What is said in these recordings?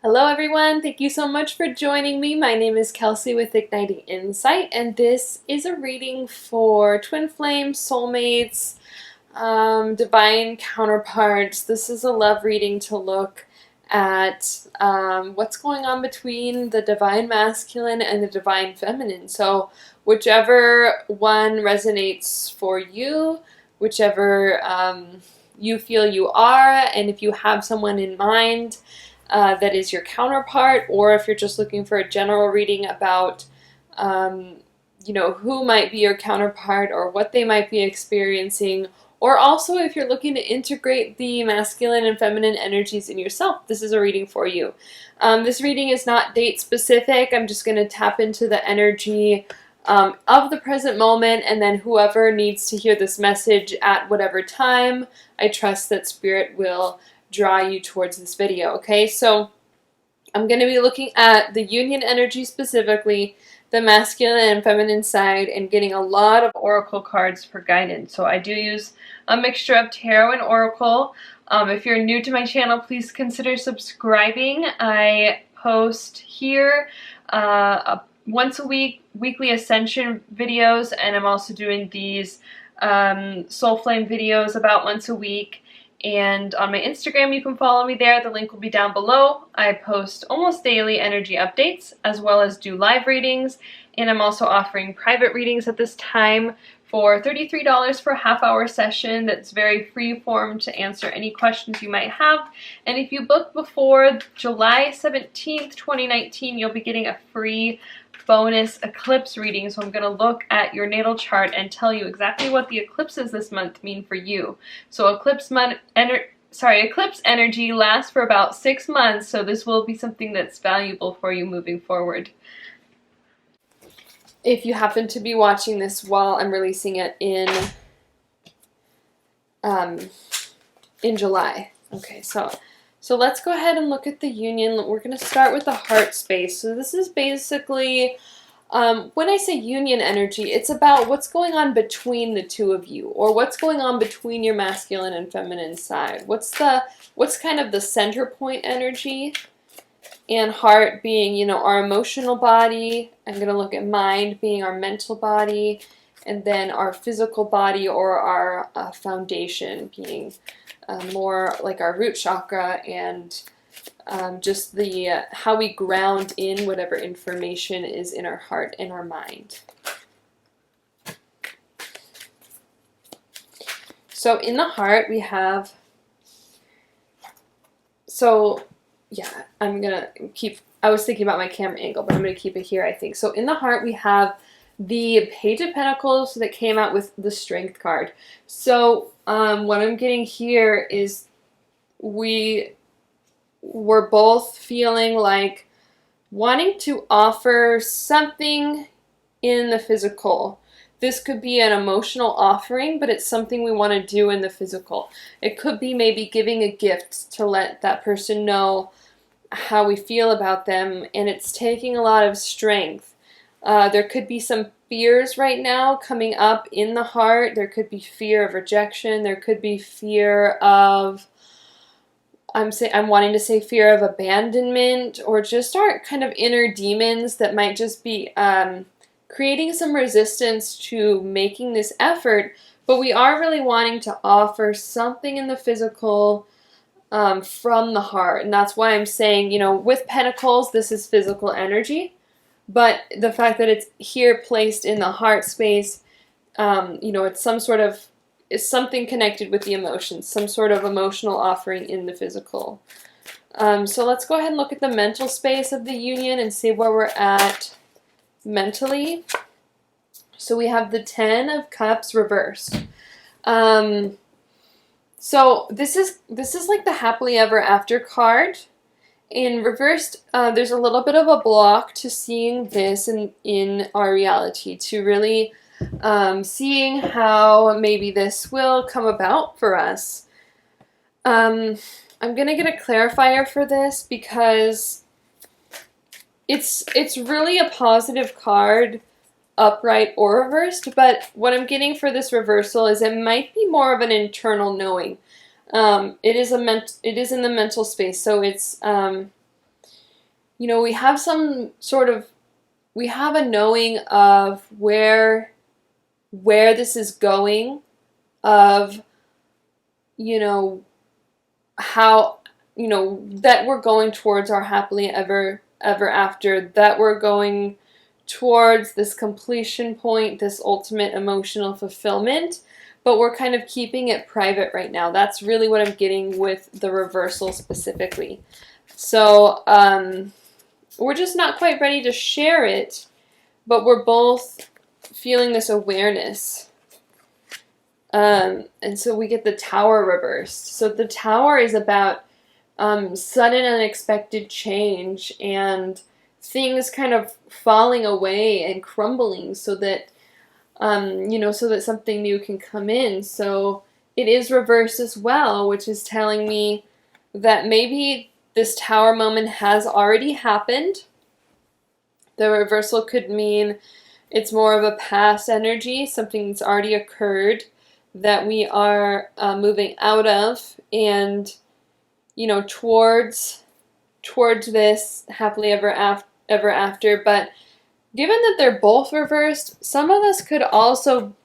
Hello everyone, thank you so much for joining me. My name is Kelsey with Igniting Insight, and this is a reading for twin flames, soulmates, divine counterparts. This is a love reading to look at what's going on between the divine masculine and the divine feminine. So whichever one resonates for you, whichever you feel you are, and if you have someone in mind that is your counterpart, or if you're just looking for a general reading about, who might be your counterpart or what they might be experiencing, or also if you're looking to integrate the masculine and feminine energies in yourself, this is a reading for you. This reading is not date specific. I'm just going to tap into the energy of the present moment, and then whoever needs to hear this message at whatever time, I trust that Spirit will draw you towards this video. Okay, so I'm going to be looking at the union energy specifically, the masculine and feminine side, and getting a lot of oracle cards for guidance. So I do use a mixture of tarot and oracle. If you're new to my channel, please consider subscribing. I post here once a week, weekly ascension videos, and I'm also doing these soul flame videos about once a week. And on my Instagram, you can follow me there. The link will be down below. I post almost daily energy updates, as well as do live readings. And I'm also offering private readings at this time for $33 for a half-hour session that's very free form to answer any questions you might have. And if you book before July 17th, 2019, you'll be getting a free bonus eclipse reading. So I'm going to look at your natal chart and tell you exactly what the eclipses this month mean for you. So eclipse energy lasts for about 6 months, so this will be something that's valuable for you moving forward. If you happen to be watching this while I'm releasing it in July. Okay, so let's go ahead and look at the union. We're going to start with the heart space. So this is basically, when I say union energy, it's about what's going on between the two of you, or what's going on between your masculine and feminine side. What's kind of the center point energy, and heart being, our emotional body. I'm going to look at mind being our mental body, and then our physical body, or our foundation, being more like our root chakra, and just the how we ground in whatever information is in our heart and our mind. So in the heart we have, I was thinking about my camera angle, but I'm going to keep it here, I think. So in the heart we have the Page of Pentacles that came out with the Strength card. So what I'm getting here is we're both feeling like wanting to offer something in the physical. This could be an emotional offering, but it's something we want to do in the physical. It could be maybe giving a gift to let that person know how we feel about them, and it's taking a lot of strength. There could be some fears right now coming up in the heart. There could be fear of rejection. There could be fear of, I'm wanting to say fear of abandonment, or just our kind of inner demons that might just be creating some resistance to making this effort. But we are really wanting to offer something in the physical from the heart. And that's why I'm saying, with Pentacles, this is physical energy. But the fact that it's here placed in the heart space, it's something connected with the emotions, some sort of emotional offering in the physical. So let's go ahead and look at the mental space of the union and see where we're at mentally. So we have the 10 of Cups reversed. So this is like the happily ever after card. In reversed, there's a little bit of a block to seeing this in our reality, to really seeing how maybe this will come about for us. I'm going to get a clarifier for this because it's really a positive card, upright or reversed, but what I'm getting for this reversal is it might be more of an internal knowing. It is in the mental space, so it's you know, we have we have a knowing of where this is going, of, you know, how, you know, that we're going towards our happily ever after, that we're going towards this completion point, this ultimate emotional fulfillment, but we're kind of keeping it private right now. That's really what I'm getting with the reversal specifically. So we're just not quite ready to share it, but we're both feeling this awareness. And so we get the Tower reversed. So the Tower is about sudden unexpected change and things kind of falling away and crumbling so that, you know, so that something new can come in. So it is reversed as well, which is telling me that maybe this Tower moment has already happened. The reversal could mean it's more of a past energy, something that's already occurred that we are moving out of and, you know, towards this happily ever after. But given that they're both reversed, some of us could also,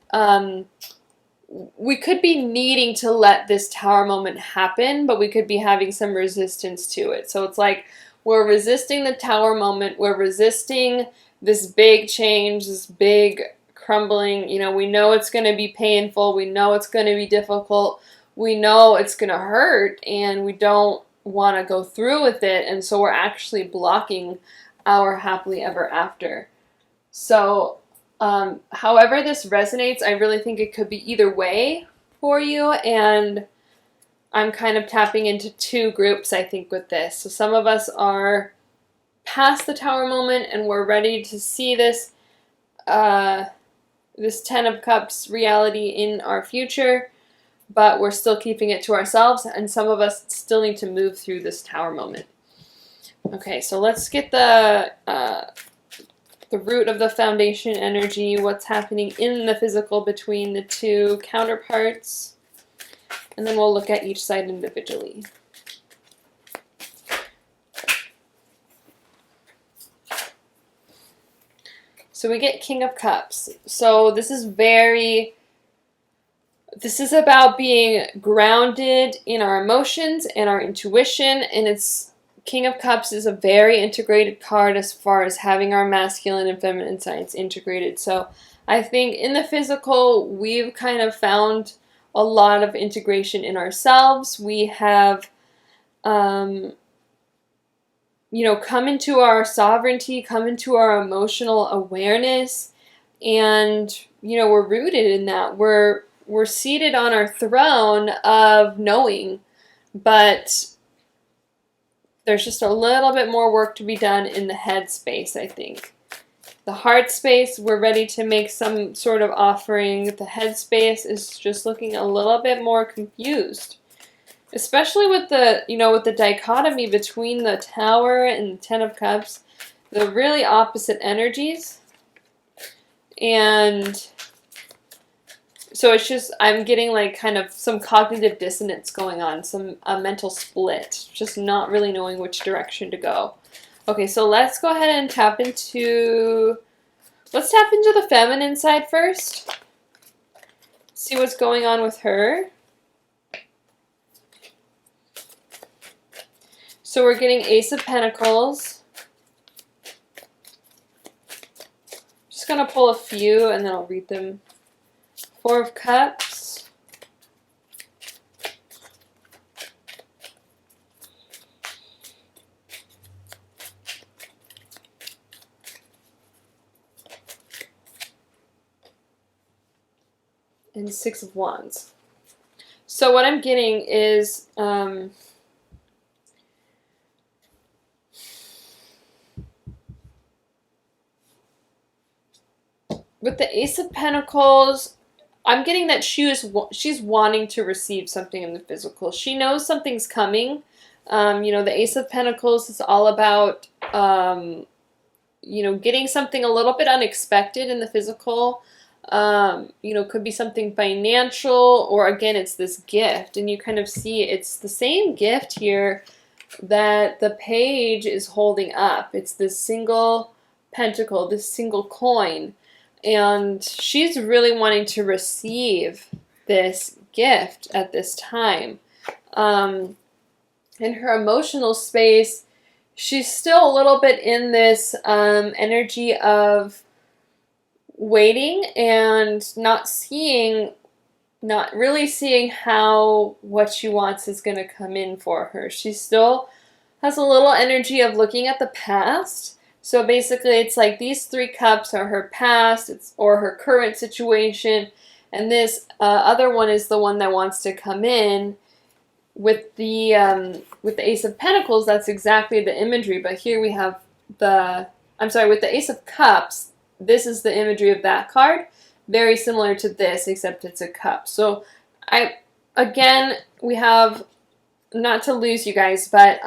we could be needing to let this Tower moment happen, but we could be having some resistance to it. So it's like we're resisting the Tower moment, we're resisting this big change, this big crumbling. You know, we know it's going to be painful, we know it's going to be difficult, we know it's going to hurt, and we don't want to go through with it, and so we're actually blocking our happily ever after. So however this resonates, I really think it could be either way for you, and I'm kind of tapping into two groups, I think, with this. So some of us are past the Tower moment and we're ready to see this this Ten of Cups reality in our future, but we're still keeping it to ourselves, and some of us still need to move through this Tower moment. Okay, so let's get the root of the foundation energy, what's happening in the physical between the two counterparts, and then we'll look at each side individually. So we get King of Cups. So this is about being grounded in our emotions and our intuition, and King of Cups is a very integrated card as far as having our masculine and feminine sides integrated. So I think in the physical, we've kind of found a lot of integration in ourselves. We have, you know, come into our sovereignty, come into our emotional awareness, and, you know, we're rooted in that. We're seated on our throne of knowing, but there's just a little bit more work to be done in the head space, I think. The heart space, we're ready to make some sort of offering. The head space is just looking a little bit more confused. Especially with the, you know, with the dichotomy between the Tower and the Ten of Cups, the really opposite energies. And so it's just, I'm getting like kind of some cognitive dissonance going on, a mental split, just not really knowing which direction to go. Okay, so let's go ahead and tap into the feminine side first. See what's going on with her. So we're getting Ace of Pentacles. Just going to pull a few and then I'll read them. Four of Cups. And Six of Wands. So what I'm getting is with the Ace of Pentacles, I'm getting that she's wanting to receive something in the physical. She knows something's coming. You know, the Ace of Pentacles is all about, you know, getting something a little bit unexpected in the physical. You know, could be something financial, or again, it's this gift. And you kind of see it's the same gift here that the page is holding up. It's this single pentacle, this single coin, and she's really wanting to receive this gift at this time. In her emotional space, she's still a little bit in this energy of waiting and not really seeing how what she wants is going to come in for her. She still has a little energy of looking at the past. So basically it's like these 3 cups are her past or her current situation, and this other one is the one that wants to come in. With the Ace of Pentacles, that's exactly the imagery, but here we have with the Ace of Cups, this is the imagery of that card. Very similar to this, except it's a cup. So we have, not to lose you guys, but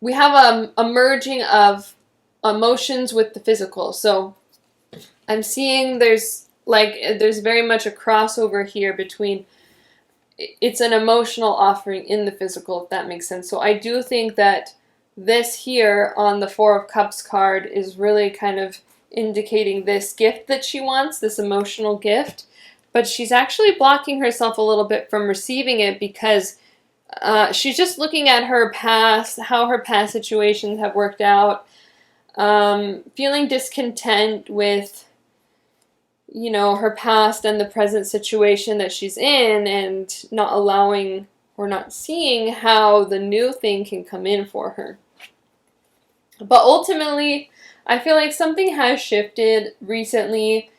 we have a merging of emotions with the physical. So I'm seeing there's very much a crossover here between, it's an emotional offering in the physical, if that makes sense. So I do think that this here on the 4 of Cups card is really kind of indicating this gift that she wants, this emotional gift, but she's actually blocking herself a little bit from receiving it because she's just looking at her past, how her past situations have worked out, feeling discontent with, you know, her past and the present situation that she's in, and not allowing or not seeing how the new thing can come in for her. But ultimately, I feel like something has shifted recently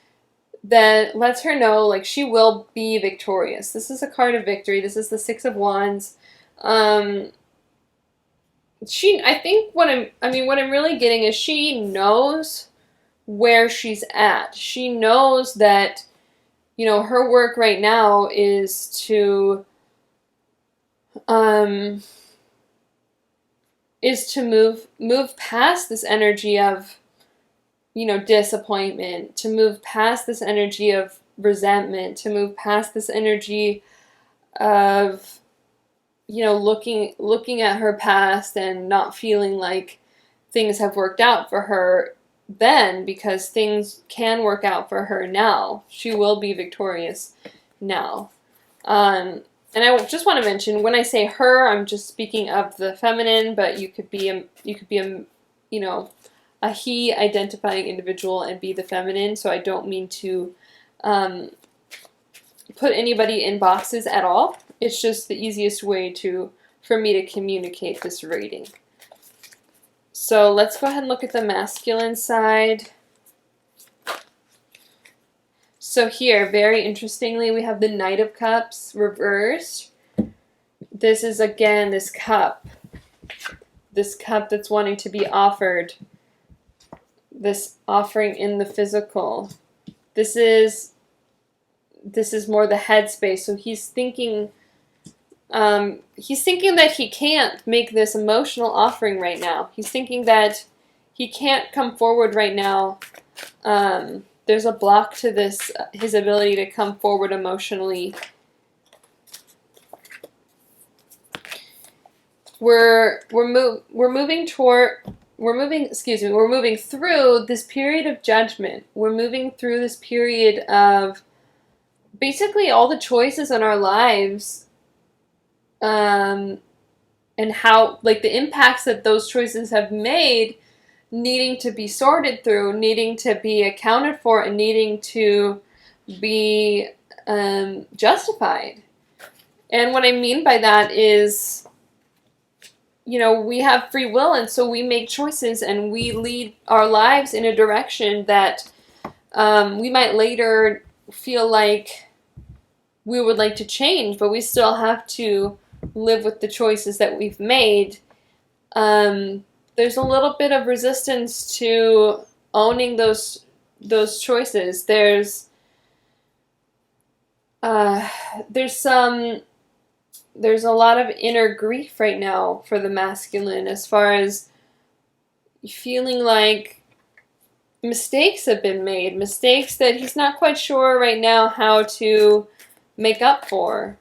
that lets her know, like, she will be victorious. This is a card of victory. This is the 6 of Wands. I think what I'm really getting is she knows where she's at. She knows that, you know, her work right now is to move past this energy of, you know, disappointment, to move past this energy of resentment, to move past this energy of, you know, looking at her past and not feeling like things have worked out for her then, because things can work out for her now. She will be victorious now. And I just want to mention, when I say her, I'm just speaking of the feminine, but you could be a you know, a he identifying individual and be the feminine. So I don't mean to put anybody in boxes at all. It's just the easiest way for me to communicate this reading. So let's go ahead and look at the masculine side. So here, very interestingly, we have the Knight of Cups reversed. This is, again, this cup that's wanting to be offered, this offering in the physical. This is more the headspace. So he's thinking that he can't make this emotional offering right now. He's thinking that he can't come forward right now. There's a block to this, his ability to come forward emotionally. We're moving through this period of judgment. We're moving through this period of basically all the choices in our lives, and how, like, the impacts that those choices have made, needing to be sorted through, needing to be accounted for, and needing to be justified. And what I mean by that is, you know, we have free will, and so we make choices and we lead our lives in a direction that we might later feel like we would like to change, but we still have to live with the choices that we've made. There's a little bit of resistance to owning those choices. There's a lot of inner grief right now for the masculine, as far as feeling like mistakes have been made, mistakes that he's not quite sure right now how to make up for.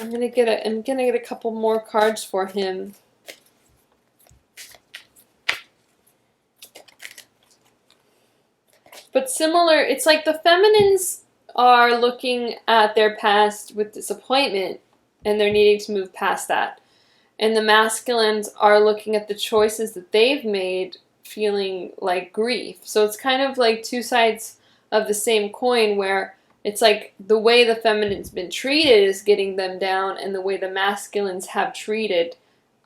I'm gonna get a couple more cards for him. But similar, it's like the feminines are looking at their past with disappointment and they're needing to move past that. And the masculines are looking at the choices that they've made, feeling like grief. So it's kind of like two sides of the same coin, where it's like the way the feminine's been treated is getting them down, and the way the masculines have treated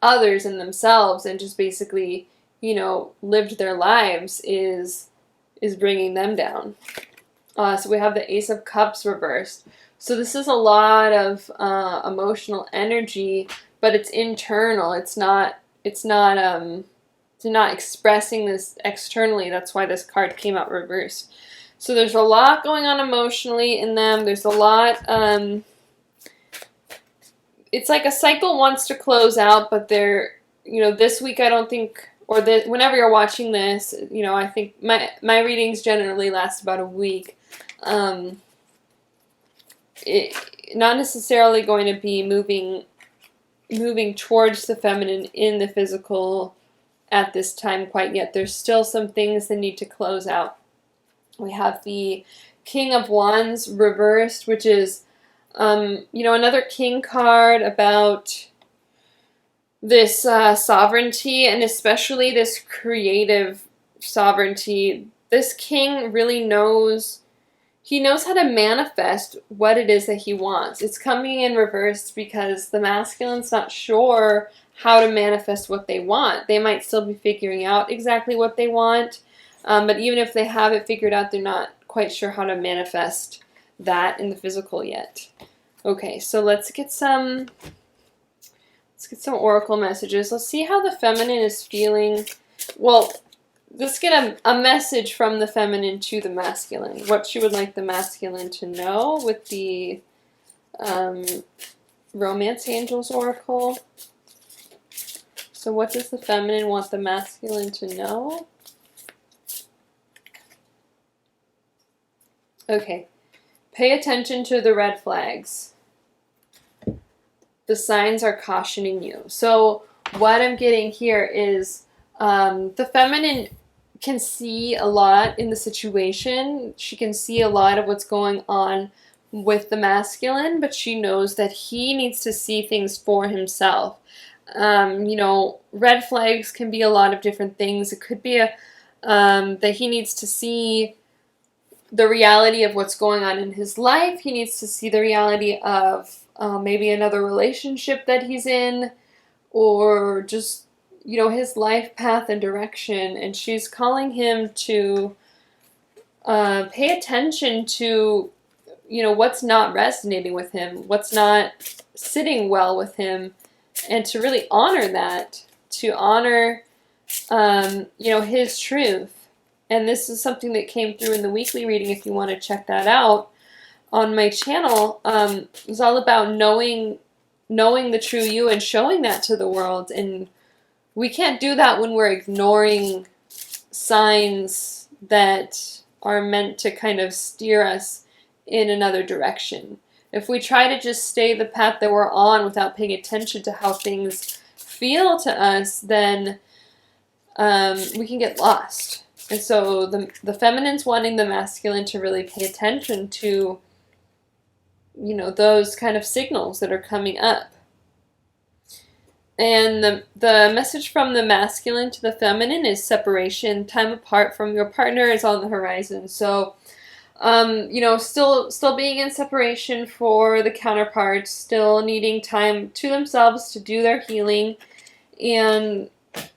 others and themselves and just basically, you know, lived their lives is bringing them down. So we have the Ace of Cups reversed. So this is a lot of emotional energy, but it's internal. It's not expressing this externally. That's why this card came out reversed. So there's a lot going on emotionally in them. There's a lot. It's like a cycle wants to close out, but they're, you know, this week I don't think, or whenever you're watching this, you know, I think my readings generally last about a week. It not necessarily going to be moving towards the feminine in the physical at this time quite yet. There's still some things that need to close out. We have the King of Wands reversed, which is, you know, another king card about this sovereignty, and especially this creative sovereignty. This king really knows, he knows how to manifest what it is that he wants. It's coming in reversed because the masculine's not sure how to manifest what they want. They might still be figuring out exactly what they want, but even if they have it figured out, they're not quite sure how to manifest that in the physical yet. Okay, so let's get some oracle messages. Let's see how the feminine is feeling. Well, let's get a message from the feminine to the masculine. What she would like the masculine to know with the Romance Angels Oracle. So what does the feminine want the masculine to know? Okay. Pay attention to the red flags. The signs are cautioning you. So what I'm getting here is the feminine can see a lot in the situation. She can see a lot of what's going on with the masculine, but she knows that he needs to see things for himself. You know, red flags can be a lot of different things. It could be that he needs to see the reality of what's going on in his life. He needs to see the reality of maybe another relationship that he's in, or just, you know, his life path and direction. And she's calling him to pay attention to, you know, what's not resonating with him, what's not sitting well with him, and to really honor that, to honor, you know, his truth. And this is something that came through in the weekly reading. If you want to check that out on my channel, it's all about knowing the true you and showing that to the world. And we can't do that when we're ignoring signs that are meant to kind of steer us in another direction. If we try to just stay the path that we're on without paying attention to how things feel to us, then we can get lost. And so the feminine's wanting the masculine to really pay attention to, you know, those kind of signals that are coming up. And the message from the masculine to the feminine is separation. Time apart from your partner is on the horizon. So, you know, still being in separation for the counterparts, still needing time to themselves to do their healing. And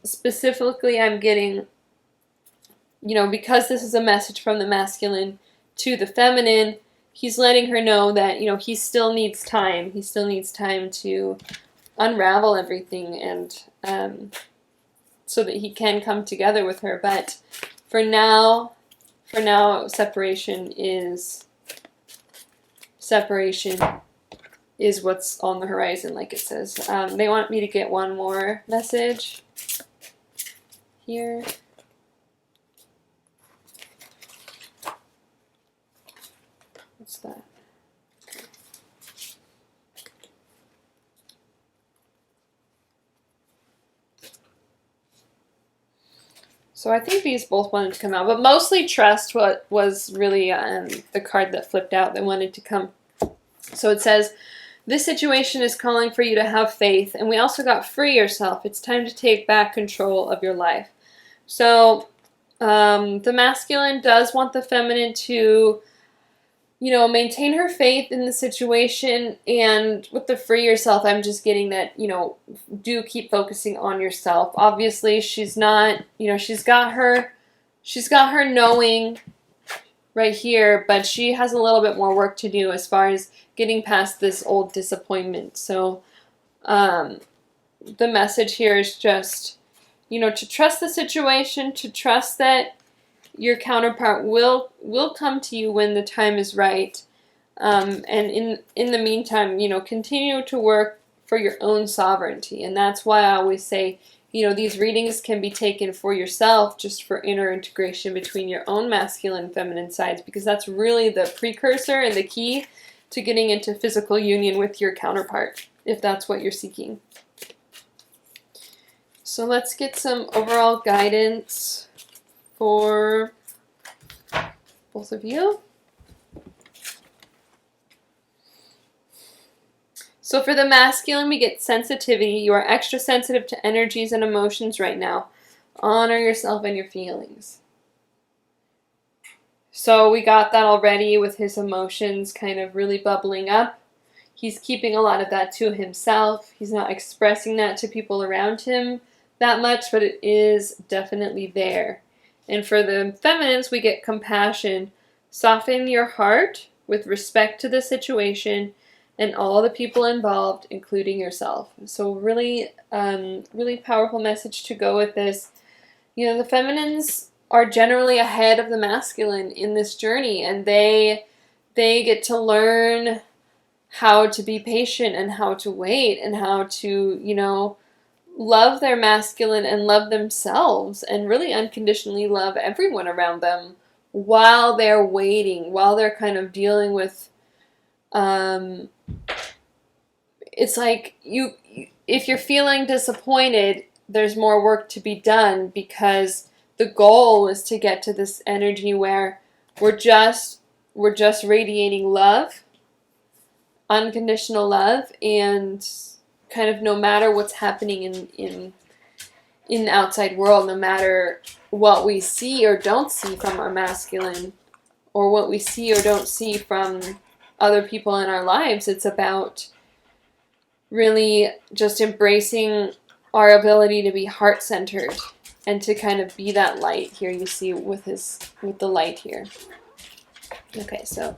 specifically, I'm getting, you know, because this is a message from the masculine to the feminine, he's letting her know that, you know, he still needs time. He still needs time to unravel everything, and so that he can come together with her. But for now, separation is what's on the horizon, like it says. They want me to get one more message here. What's that? So I think these both wanted to come out, but mostly trust what was really the card that flipped out that wanted to come. So it says, this situation is calling for you to have faith. And we also got free yourself. It's time to take back control of your life. So the masculine does want the feminine to, you know, maintain her faith in the situation. And with the free yourself, I'm just getting that, you know, do keep focusing on yourself. Obviously, she's not, you know, she's got her knowing right here, but she has a little bit more work to do as far as getting past this old disappointment. So the message here is just, you know, to trust the situation, to trust that your counterpart will come to you when the time is right. And in the meantime, you know, continue to work for your own sovereignty. And that's why I always say, you know, these readings can be taken for yourself, just for inner integration between your own masculine and feminine sides, because that's really the precursor and the key to getting into physical union with your counterpart, if that's what you're seeking. So let's get some overall guidance for both of you. So for the masculine, we get sensitivity. You are extra sensitive to energies and emotions right now. Honor yourself and your feelings. So we got that already with his emotions kind of really bubbling up. He's keeping a lot of that to himself. He's not expressing that to people around him that much, but it is definitely there. And for the feminines, we get compassion. Soften your heart with respect to the situation and all the people involved, including yourself. So really, really powerful message to go with this. You know, the feminines are generally ahead of the masculine in this journey, and they get to learn how to be patient and how to wait and how to, you know, love their masculine and love themselves and really unconditionally love everyone around them while they're waiting, while they're kind of dealing with it's like if you're feeling disappointed, there's more work to be done, because the goal is to get to this energy where we're just radiating love, unconditional love, and kind of no matter what's happening in the outside world, no matter what we see or don't see from our masculine, or what we see or don't see from other people in our lives, it's about really just embracing our ability to be heart-centered and to kind of be that light here. You see with the light here. Okay, so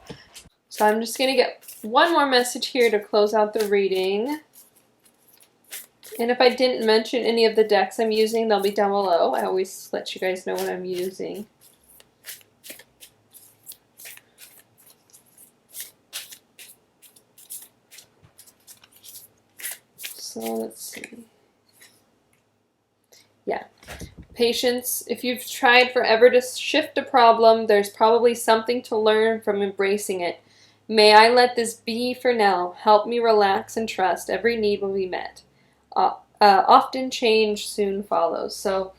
I'm just going to get one more message here to close out the reading. And if I didn't mention any of the decks I'm using, they'll be down below. I always let you guys know what I'm using. So let's see. Yeah. Patience. If you've tried forever to shift a problem, there's probably something to learn from embracing it. May I let this be for now. Help me relax and trust. Every need will be met. Often change soon follows. So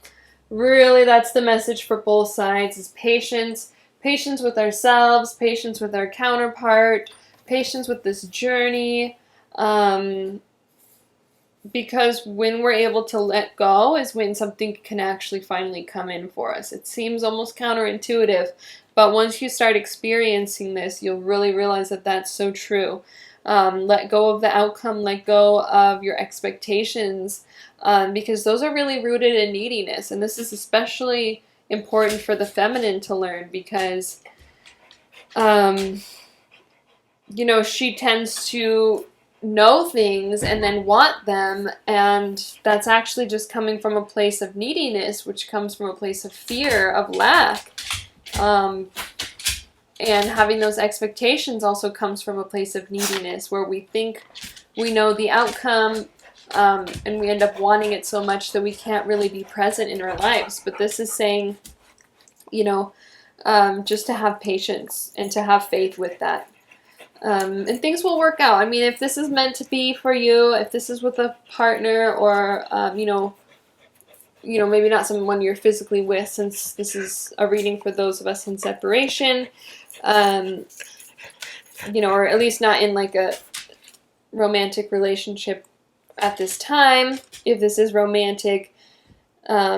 really that's the message for both sides, is patience. Patience with ourselves, patience with our counterpart, patience with this journey. Because when we're able to let go is when something can actually finally come in for us. It seems almost counterintuitive, but once you start experiencing this, you'll really realize that that's so true. Let go of the outcome, let go of your expectations, because those are really rooted in neediness. And this is especially important for the feminine to learn, because, you know, she tends to know things and then want them, and that's actually just coming from a place of neediness, which comes from a place of fear, of lack. And having those expectations also comes from a place of neediness, where we think we know the outcome, and we end up wanting it so much that we can't really be present in our lives. But this is saying, you know, just to have patience and to have faith with that. And things will work out. I mean, if this is meant to be for you, if this is with a partner, or, you know, you know, maybe not someone you're physically with, since this is a reading for those of us in separation, you know, or at least not in like a romantic relationship at this time. If this is romantic,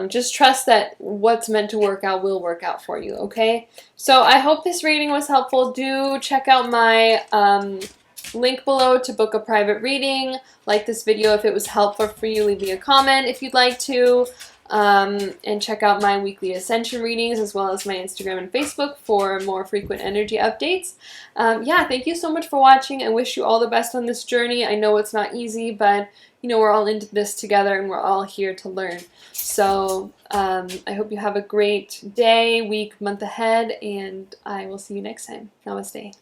just trust that what's meant to work out will work out for you, okay? So I hope this reading was helpful. Do check out my link below to book a private reading. Like this video if it was helpful for you. Leave me a comment if you'd like to. And check out my weekly Ascension readings as well as my Instagram and Facebook for more frequent energy updates. Yeah, thank you so much for watching. I wish you all the best on this journey. I know it's not easy, but you know, we're all into this together and we're all here to learn. So I hope you have a great day, week, month ahead, and I will see you next time. Namaste.